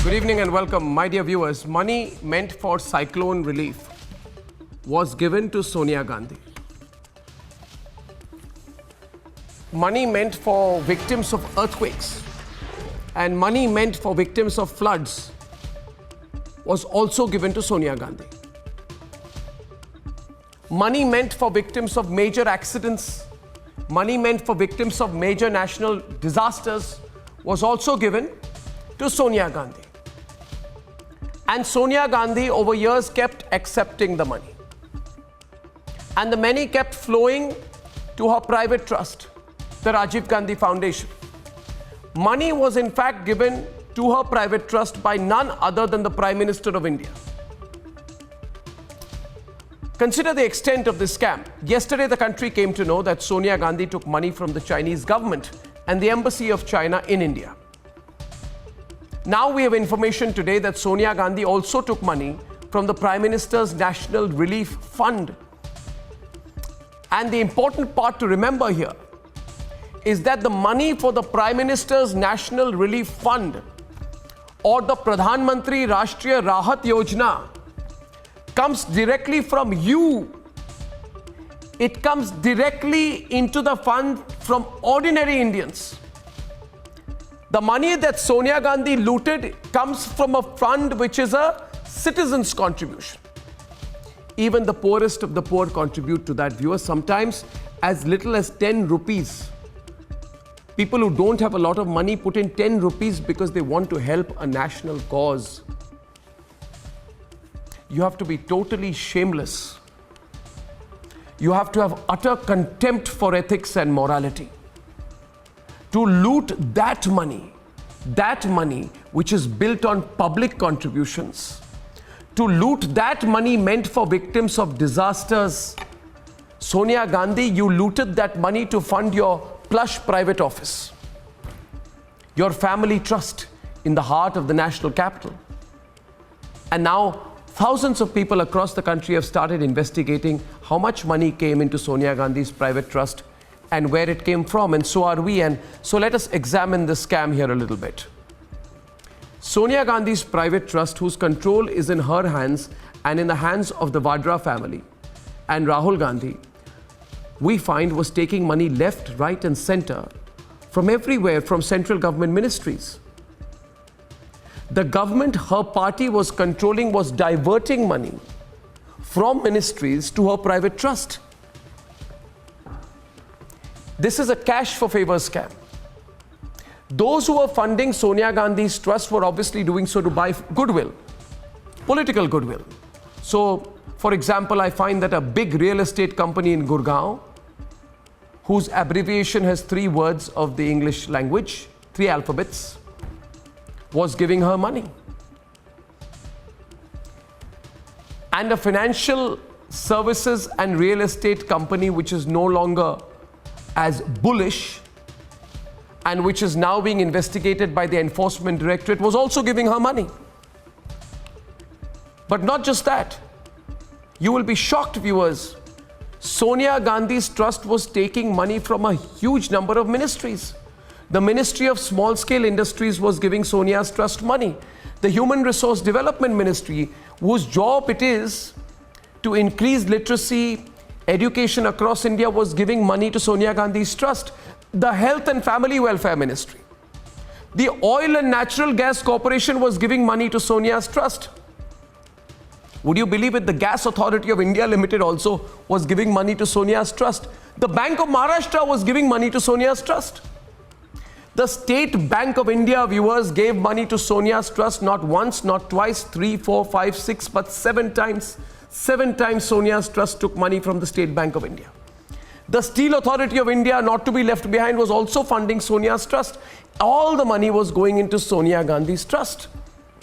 Good evening and welcome, my dear viewers. Money meant for cyclone relief was given to Sonia Gandhi. Money meant for victims of earthquakes and money meant for victims of floods was also given to Sonia Gandhi. Money meant for victims of major accidents, money meant for victims of major national disasters was also given to Sonia Gandhi. And Sonia Gandhi over years kept accepting the money. And the money kept flowing to her private trust, the Rajiv Gandhi Foundation. Money was in fact given to her private trust by none other than the Prime Minister of India. Consider the extent of this scam. Yesterday, the country came to know that Sonia Gandhi took money from the Chinese government and the Embassy of China in India. Now we have information today that Sonia Gandhi also took money from the Prime Minister's National Relief Fund. And the important part to remember here is that the money for the Prime Minister's National Relief Fund or the Pradhan Mantri Rashtriya Rahat Yojana comes directly from you. It comes directly into the fund from ordinary Indians. The money that Sonia Gandhi looted comes from a fund which is a citizen's contribution. Even the poorest of the poor contribute to that, viewers, sometimes as little as 10 rupees. People who don't have a lot of money put in 10 rupees because they want to help a national cause. You have to be totally shameless. You have to have utter contempt for ethics and morality to loot that money which is built on public contributions, to loot that money meant for victims of disasters. Sonia Gandhi, you looted that money to fund your plush private office, your family trust in the heart of the national capital. And now thousands of people across the country have started investigating how much money came into Sonia Gandhi's private trust and where it came from, and so are we. And so let us examine the scam here a little bit. Sonia Gandhi's private trust, whose control is in her hands and in the hands of the Vadra family and Rahul Gandhi, we find was taking money left, right and center from everywhere, from central government ministries. The government her party was controlling was diverting money from ministries to her private trust. This is a cash for favor scam. Those who were funding Sonia Gandhi's trust were obviously doing so to buy goodwill, political goodwill. So, for example, I find that a big real estate company in Gurgaon, whose abbreviation has 3 words of the English language, 3 alphabets, was giving her money. And a financial services and real estate company which is no longer as bullish and which is now being investigated by the Enforcement Directorate was also giving her money. But not just that. You will be shocked, viewers. Sonia Gandhi's trust was taking money from a huge number of ministries. The Ministry of Small Scale Industries was giving Sonia's trust money. The Human Resource Development Ministry, whose job it is to increase literacy, education across India, was giving money to Sonia Gandhi's trust. The Health and Family Welfare Ministry. The Oil and Natural Gas Corporation was giving money to Sonia's trust. Would you believe it? The Gas Authority of India Limited also was giving money to Sonia's trust. The Bank of Maharashtra was giving money to Sonia's trust. The State Bank of India, viewers, gave money to Sonia's trust not once, not twice, 3, 4, 5, 6, but 7 times. 7 times Sonia's trust took money from the State Bank of India. The Steel Authority of India, not to be left behind, was also funding Sonia's trust. All the money was going into Sonia Gandhi's trust.